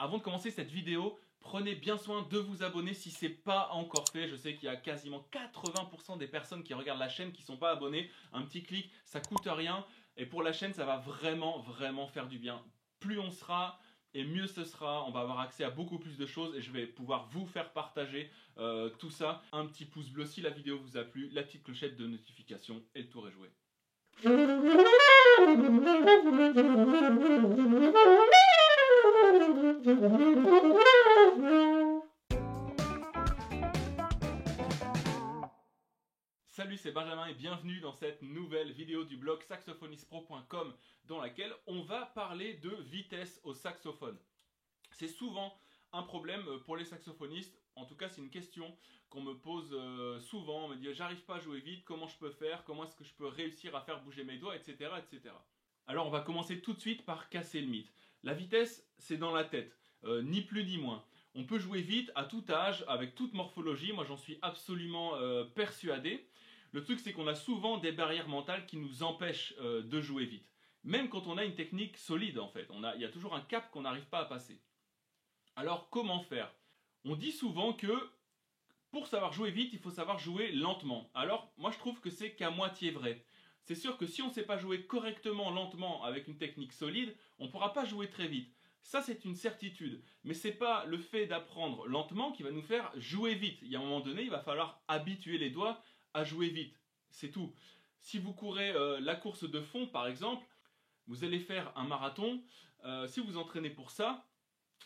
Avant de commencer cette vidéo, prenez bien soin de vous abonner si ce n'est pas encore fait. Je sais qu'il y a quasiment 80% des personnes qui regardent la chaîne qui ne sont pas abonnées. Un petit clic, ça coûte rien. Et pour la chaîne, ça va vraiment faire du bien. Plus on sera et mieux ce sera. On va avoir accès à beaucoup plus de choses et je vais pouvoir vous faire partager tout ça. Un petit pouce bleu si la vidéo vous a plu, la petite clochette de notification et le tour est joué. Salut, c'est Benjamin et bienvenue dans cette nouvelle vidéo du blog saxophonispro.com dans laquelle on va parler de vitesse au saxophone. C'est souvent un problème pour les saxophonistes, en tout cas c'est une question qu'on me pose souvent. On me dit j'arrive pas à jouer vite, comment je peux faire, comment est-ce que je peux réussir à faire bouger mes doigts, etc. etc. Alors on va commencer tout de suite par casser le mythe. La vitesse c'est dans la tête, ni plus ni moins. On peut jouer vite à tout âge, avec toute morphologie, moi j'en suis absolument persuadé. Le truc c'est qu'on a souvent des barrières mentales qui nous empêchent de jouer vite. Même quand on a une technique solide en fait, il y a toujours un cap qu'on n'arrive pas à passer. Alors comment faire? On dit souvent que pour savoir jouer vite, il faut savoir jouer lentement. Alors moi je trouve que c'est qu'à moitié vrai. C'est sûr que si on ne sait pas jouer correctement lentement avec une technique solide, on ne pourra pas jouer très vite. Ça c'est une certitude, mais ce n'est pas le fait d'apprendre lentement qui va nous faire jouer vite. Il y a un moment donné, il va falloir habituer les doigts à jouer vite, c'est tout. Si vous courez la course de fond par exemple, vous allez faire un marathon, si vous entraînez pour ça,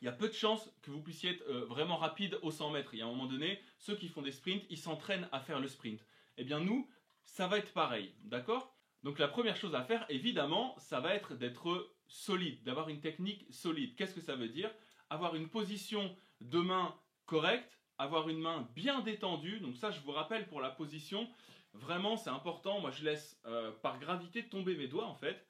il y a peu de chances que vous puissiez être vraiment rapide au 100 mètres. Il y a un moment donné, ceux qui font des sprints, ils s'entraînent à faire le sprint. Eh bien nous, ça va être pareil, d'accord? Donc la première chose à faire, évidemment, ça va être d'être solide, d'avoir une technique solide. Qu'est-ce que ça veut dire? Avoir une position de main correcte, avoir une main bien détendue. Donc ça, je vous rappelle pour la position, vraiment c'est important. Moi, je laisse par gravité tomber mes doigts en fait.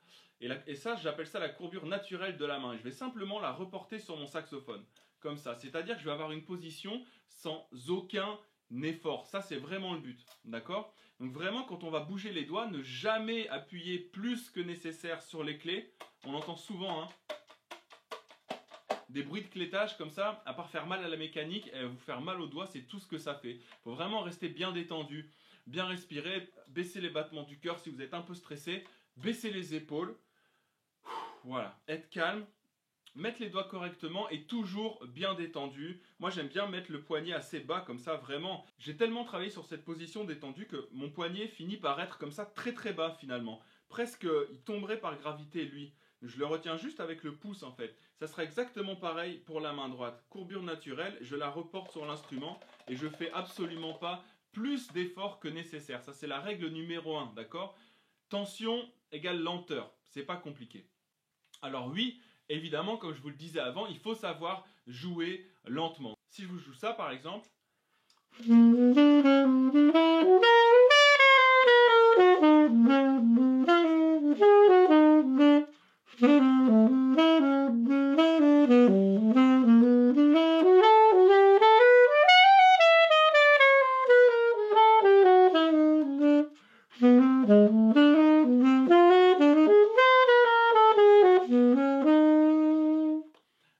Et ça, j'appelle ça la courbure naturelle de la main. Je vais simplement la reporter sur mon saxophone, comme ça. C'est-à-dire que je vais avoir une position sans aucun effort. Ça, c'est vraiment le but, d'accord? Donc vraiment, quand on va bouger les doigts, ne jamais appuyer plus que nécessaire sur les clés. On entend souvent des bruits de clétage comme ça, à part faire mal à la mécanique, vous faire mal aux doigts, c'est tout ce que ça fait. Il faut vraiment rester bien détendu, bien respirer, baisser les battements du cœur si vous êtes un peu stressé, baisser les épaules. Voilà, être calme, mettre les doigts correctement et toujours bien détendu. Moi j'aime bien mettre le poignet assez bas comme ça, vraiment. J'ai tellement travaillé sur cette position détendue que mon poignet finit par être comme ça très bas finalement. Presque il tomberait par gravité lui. Je le retiens juste avec le pouce en fait. Ça sera exactement pareil pour la main droite. Courbure naturelle, je la reporte sur l'instrument et je fais absolument pas plus d'efforts que nécessaire. Ça c'est la règle numéro 1, d'accord? Tension égale lenteur, c'est pas compliqué. Alors oui, évidemment, comme je vous le disais avant, il faut savoir jouer lentement. Si je vous joue ça par exemple,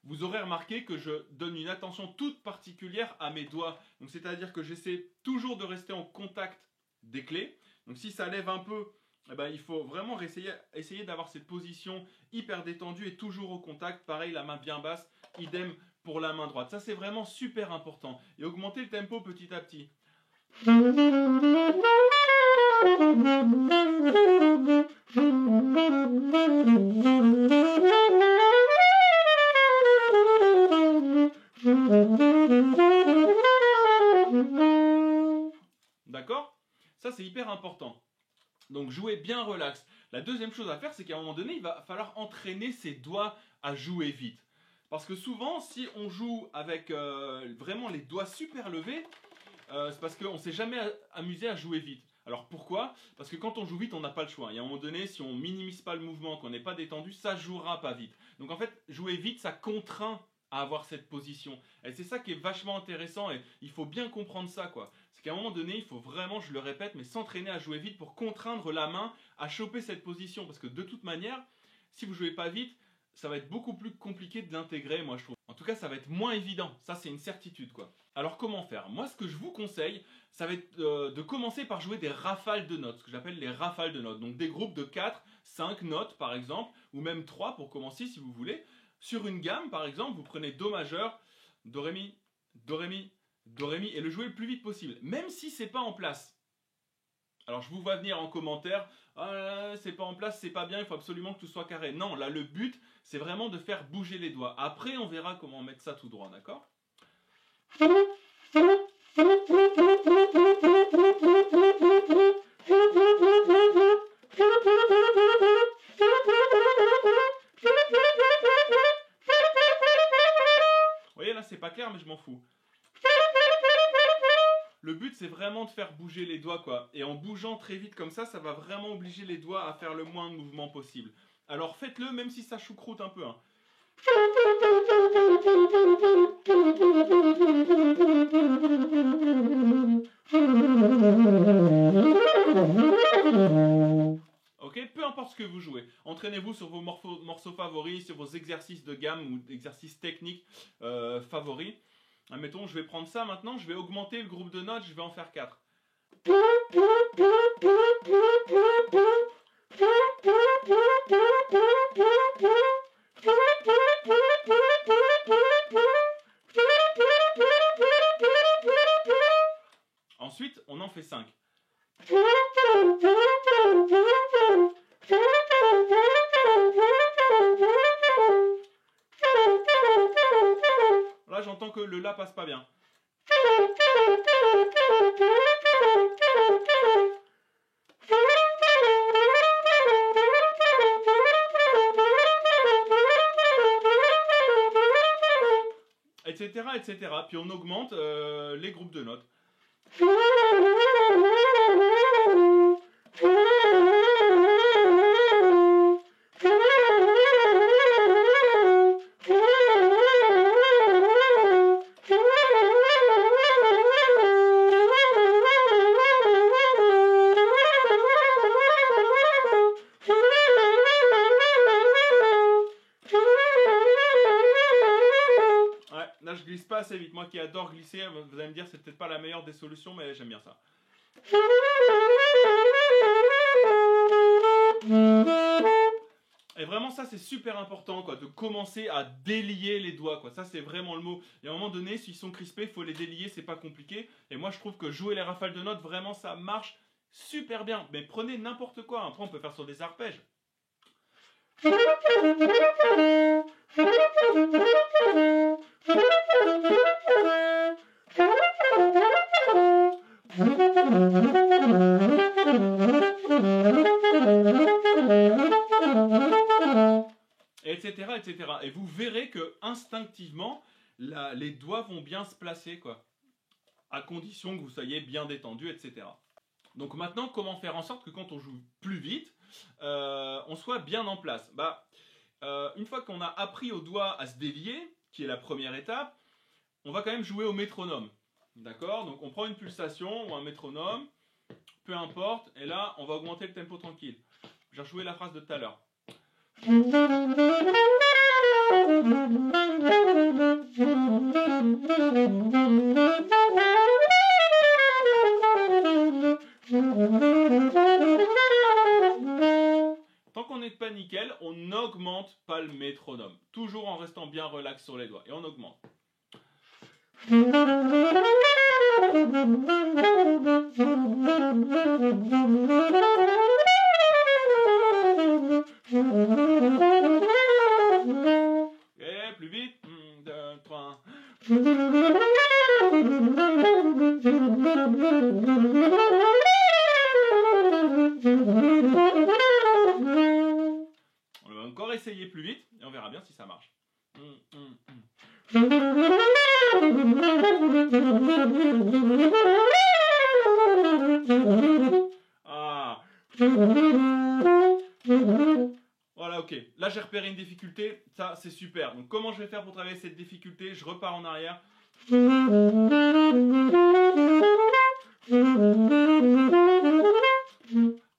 vous aurez remarqué que je donne une attention toute particulière à mes doigts. Donc c'est-à-dire que j'essaie toujours de rester en contact des clés. Donc si ça lève un peu, eh ben, il faut vraiment essayer d'avoir cette position hyper détendue et toujours au contact. Pareil, la main bien basse, idem pour la main droite. Ça c'est vraiment super important. Et augmenter le tempo petit à petit. D'accord? Ça c'est hyper important. Donc jouer bien relax. La deuxième chose à faire, c'est qu'à un moment donné, il va falloir entraîner ses doigts à jouer vite. Parce que souvent, si on joue avec vraiment les doigts super levés, c'est parce qu'on ne s'est jamais amusé à jouer vite. Alors pourquoi? Parce que quand on joue vite, on n'a pas le choix. Il y a un moment donné, si on minimise pas le mouvement, qu'on n'est pas détendu, ça jouera pas vite. Donc en fait, jouer vite, ça contraint à avoir cette position. Et c'est ça qui est vachement intéressant et il faut bien comprendre ça, quoi. C'est qu'à un moment donné, il faut vraiment, je le répète, mais s'entraîner à jouer vite pour contraindre la main à choper cette position. Parce que de toute manière, si vous jouez pas vite, ça va être beaucoup plus compliqué de l'intégrer, moi je trouve. En tout cas, ça va être moins évident. Ça, c'est une certitude, quoi. Alors, comment faire? Moi, ce que je vous conseille, ça va être de commencer par jouer des rafales de notes, ce que j'appelle les rafales de notes. Donc, des groupes de 4, 5 notes, par exemple, ou même 3 pour commencer, si vous voulez. Sur une gamme, par exemple, vous prenez Do majeur, Do, Ré, Mi, Do, Ré, Mi, Do, Ré, Mi, et le jouer le plus vite possible, même si c'est pas en place. Alors, je vous vois venir en commentaire, ah, c'est pas en place, c'est pas bien, il faut absolument que tout soit carré. Non, là, le but, c'est vraiment de faire bouger les doigts. Après, on verra comment mettre ça tout droit, d'accord? Vous voyez, là, c'est pas clair, mais je m'en fous. Le but, c'est vraiment de faire bouger les doigts, quoi. Et en bougeant très vite comme ça va vraiment obliger les doigts à faire le moins de mouvements possible. Alors faites-le, même si ça choucroute un peu. Hein. Ok, peu importe ce que vous jouez. Entraînez-vous sur vos morceaux favoris, sur vos exercices de gamme ou exercices techniques favoris. Admettons, je vais prendre ça maintenant, je vais augmenter le groupe de notes, je vais en faire 4. Ensuite, on en fait 5. Là, j'entends que le La passe pas bien. Etc., etc. Puis on augmente les groupes de notes. Là, je glisse pas assez vite. Moi qui adore glisser, vous allez me dire c'est peut-être pas la meilleure des solutions, mais j'aime bien ça. Et vraiment ça c'est super important quoi, de commencer à délier les doigts quoi. Ça c'est vraiment le mot. Et à un moment donné, s'ils sont crispés, il faut les délier, c'est pas compliqué. Et moi je trouve que jouer les rafales de notes, vraiment ça marche super bien. Mais prenez n'importe quoi. Après on peut faire sur des arpèges. Etc., etc. Et vous verrez que instinctivement, les doigts vont bien se placer, quoi. À condition que vous soyez bien détendu, etc. Donc maintenant, comment faire en sorte que quand on joue plus vite, on soit bien en place? Une fois qu'on a appris aux doigts à se délier, qui est la première étape, on va quand même jouer au métronome. D'accord? Donc on prend une pulsation ou un métronome, peu importe, et là, on va augmenter le tempo tranquille. Je vais rejouer la phrase de tout à l'heure. Tant qu'on n'est pas nickel, on n'augmente pas le métronome. Toujours en restant bien relax sur les doigts. Et on augmente. Et plus vite. 1, 2, 3. On va encore essayer plus vite et on verra bien si ça marche. Ah. Voilà, ok. Là, j'ai repéré une difficulté. Ça, c'est super. Donc, comment je vais faire pour travailler cette difficulté? Je repars en arrière.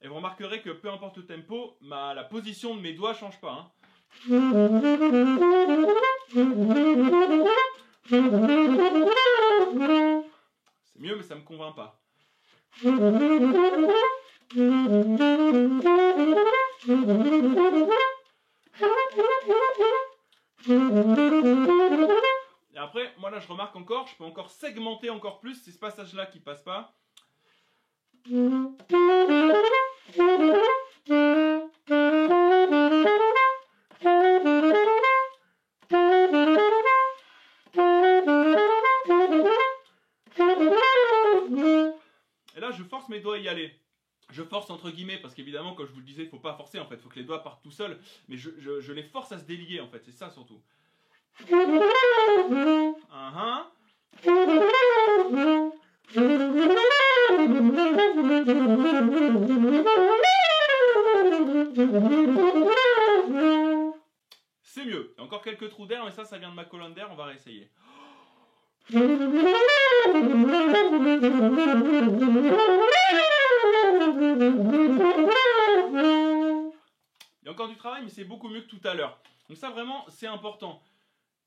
Et vous remarquerez que peu importe le tempo, la position de mes doigts ne change pas. Hein. C'est mieux, mais ça me convainc pas. Et après, moi là je remarque encore, je peux encore segmenter encore plus, c'est ce passage-là qui passe pas. Et là je force mes doigts à y aller. Je force entre guillemets parce qu'évidemment comme je vous le disais il faut pas forcer en fait, il faut que les doigts partent tout seuls, mais je les force à se délier en fait, c'est ça surtout. C'est mieux. Il y a encore quelques trous d'air, mais ça vient de ma colonne d'air, on va réessayer. Il y a encore du travail, mais c'est beaucoup mieux que tout à l'heure. Donc ça vraiment, c'est important.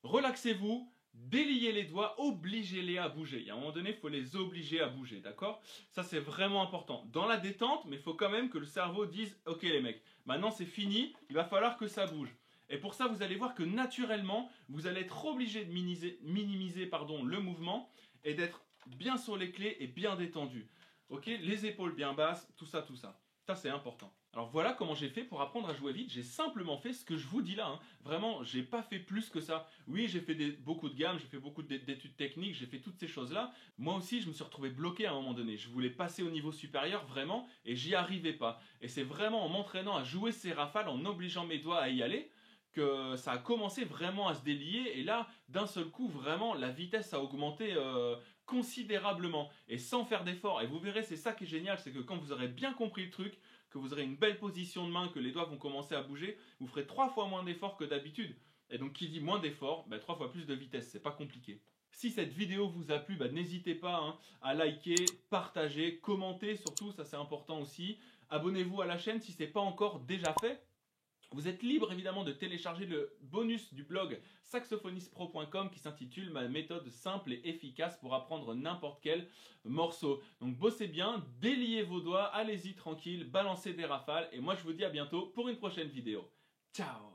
Relaxez-vous, déliez les doigts, obligez-les à bouger. Il y a un moment donné, il faut les obliger à bouger, d'accord? Ça, c'est vraiment important. Dans la détente, mais il faut quand même que le cerveau dise « Ok les mecs, maintenant c'est fini, il va falloir que ça bouge ». Et pour ça, vous allez voir que naturellement, vous allez être obligé de minimiser le mouvement et d'être bien sur les clés et bien détendu. Ok, les épaules bien basses, tout ça, tout ça. Ça, c'est important. Alors voilà comment j'ai fait pour apprendre à jouer vite. J'ai simplement fait ce que je vous dis là. Vraiment, j'ai pas fait plus que ça. Oui, j'ai fait beaucoup de gammes, j'ai fait beaucoup d'études techniques, j'ai fait toutes ces choses-là. Moi aussi, je me suis retrouvé bloqué à un moment donné. Je voulais passer au niveau supérieur, vraiment, et j'y arrivais pas. Et c'est vraiment en m'entraînant à jouer ces rafales, en obligeant mes doigts à y aller, que ça a commencé vraiment à se délier. Et là, d'un seul coup, vraiment, la vitesse a augmenté considérablement. Et sans faire d'effort. Et vous verrez, c'est ça qui est génial, c'est que quand vous aurez bien compris le truc, que vous aurez une belle position de main, que les doigts vont commencer à bouger, vous ferez 3 fois moins d'efforts que d'habitude. Et donc qui dit moins d'efforts, 3 fois plus de vitesse, c'est pas compliqué. Si cette vidéo vous a plu, n'hésitez pas à liker, partager, commenter surtout, ça c'est important aussi. Abonnez-vous à la chaîne si ce n'est pas encore déjà fait. Vous êtes libre évidemment de télécharger le bonus du blog saxophonispro.com qui s'intitule « Ma méthode simple et efficace pour apprendre n'importe quel morceau ». Donc bossez bien, déliez vos doigts, allez-y tranquille, balancez des rafales et moi je vous dis à bientôt pour une prochaine vidéo. Ciao!